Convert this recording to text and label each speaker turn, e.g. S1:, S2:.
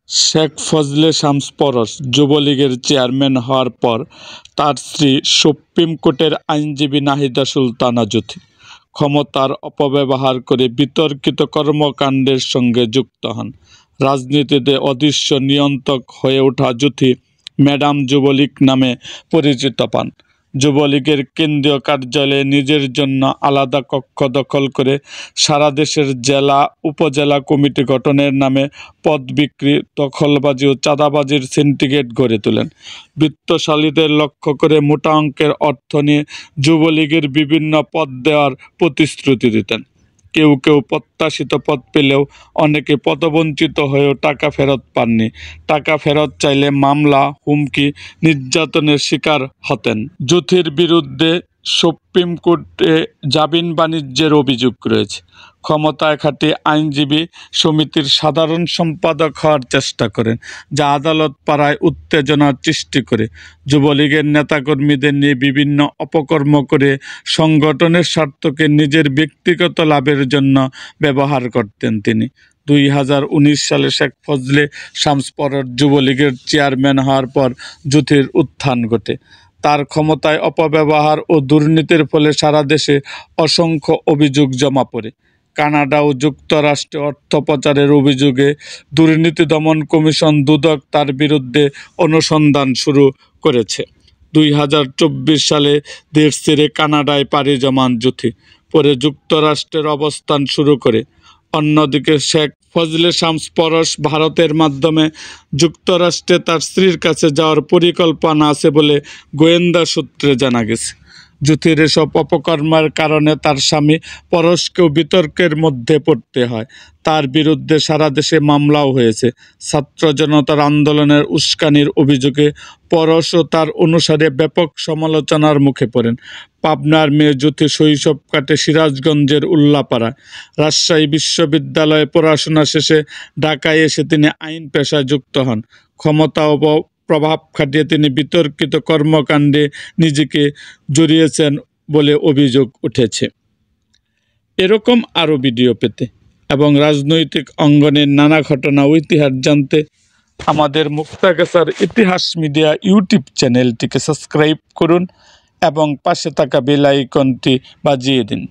S1: শেখ ফজলে শামস পরশ যুবলীগের চেয়ারম্যান হওয়ার পর তার স্ত্রী সুপ্রিম কোর্টের আইনজীবী নাহিদা সুলতানা জ্যোতি ক্ষমতার অপব্যবহার করে বিতর্কিত কর্মকাণ্ডের সঙ্গে যুক্ত হন। রাজনীতিতে অদৃশ্য নিয়ন্ত্রক হয়ে ওঠা জ্যোতি ম্যাডাম যুবলীগ নামে পরিচিত পান। যুবলীগের কেন্দ্রীয় কার্যালয়ে নিজের জন্য আলাদা কক্ষ দখল করে সারা দেশের জেলা উপজেলা কমিটি গঠনের নামে পদ বিক্রি, দখলবাজি ও চাঁদাবাজির সিন্ডিকেট গড়ে তোলেন। বিত্তশালীদের লক্ষ্য করে মোটা অঙ্কের অর্থ নিয়ে যুবলীগের বিভিন্ন পদ দেওয়ার প্রতিশ্রুতি দিতেন। কেউ কেউ প্রত্যাশিত পদ পেলেও অনেকে পদবঞ্চিত হয়েও টাকা ফেরত পাননি। টাকা ফেরত চাইলে মামলা, হুমকি, নির্যাতনের শিকার হতেন। জ্যোতির বিরুদ্ধে সুপ্রিম কোর্টে জামিন বাণিজ্যের অভিযোগ রয়েছে। ক্ষমতায় খাটিয়ে আইনজীবী সমিতির সাধারণ সম্পাদক হওয়ার চেষ্টা করেন, যা আদালত পাড়ায় উত্তেজনার সৃষ্টি করে। যুবলীগের নেতাকর্মীদের নিয়ে বিভিন্ন অপকর্ম করে সংগঠনের স্বার্থকে নিজের ব্যক্তিগত লাভের জন্য ব্যবহার করতেন তিনি। 2019 সালে শেখ ফজলে শামস পরশ যুবলীগের চেয়ারম্যান হওয়ার পর জ্যোতির উত্থান ঘটে। তার ক্ষমতায় অপব্যবহার ও দুর্নীতির ফলে সারা দেশে অসংখ্য অভিযোগ জমা পড়ে। কানাডা ও যুক্তরাষ্ট্রে অর্থ পাচারের অভিযোগে দুর্নীতি দমন কমিশন দুদক তার বিরুদ্ধে অনুসন্ধান শুরু করেছে। 2024 সালে দেশ ছেড়ে কানাডায় পাড়ি জমান জ্যোতি পরে যুক্তরাষ্ট্রের অবস্থান শুরু করে। অন্যদিকে শেখ ফজলে শামস পরশ ভারতের মাধ্যমে যুক্তরাষ্ট্রে তার স্ত্রীর কাছে যাওয়ার পরিকল্পনা আছে বলে গোয়েন্দা সূত্রে জানা গেছে। জ্যোতির এসব অপকর্মের কারণে তার স্বামী পরশকেও বিতর্কের মধ্যে পড়তে হয়। তার বিরুদ্ধে সারা দেশে মামলাও হয়েছে। ছাত্র জনতার আন্দোলনের উস্কানির অভিযোগে পরশ ও তার অনুসারে ব্যাপক সমালোচনার মুখে পড়েন। পাবনার মেয়ে জ্যোতি শৈশব কাটে সিরাজগঞ্জের উল্লাপাড়ায়। রাজশাহী বিশ্ববিদ্যালয়ে পড়াশোনা শেষে ঢাকায় এসে তিনি আইন পেশায় যুক্ত হন। ক্ষমতা ও প্রভাব খাটিয়ে তিনি বিতর্কিত কর্মকাণ্ডে নিজেকে জড়িয়েছেন বলে অভিযোগ উঠেছে। এরকম আরও ভিডিও পেতে এবং রাজনৈতিক অঙ্গনের নানা ঘটনা ও ইতিহাস জানতে আমাদের মুক্তাগাছার ইতিহাস মিডিয়া ইউটিউব চ্যানেলটিকে সাবস্ক্রাইব করুন এবং পাশে থাকা বেল আইকনটি বাজিয়ে দিন।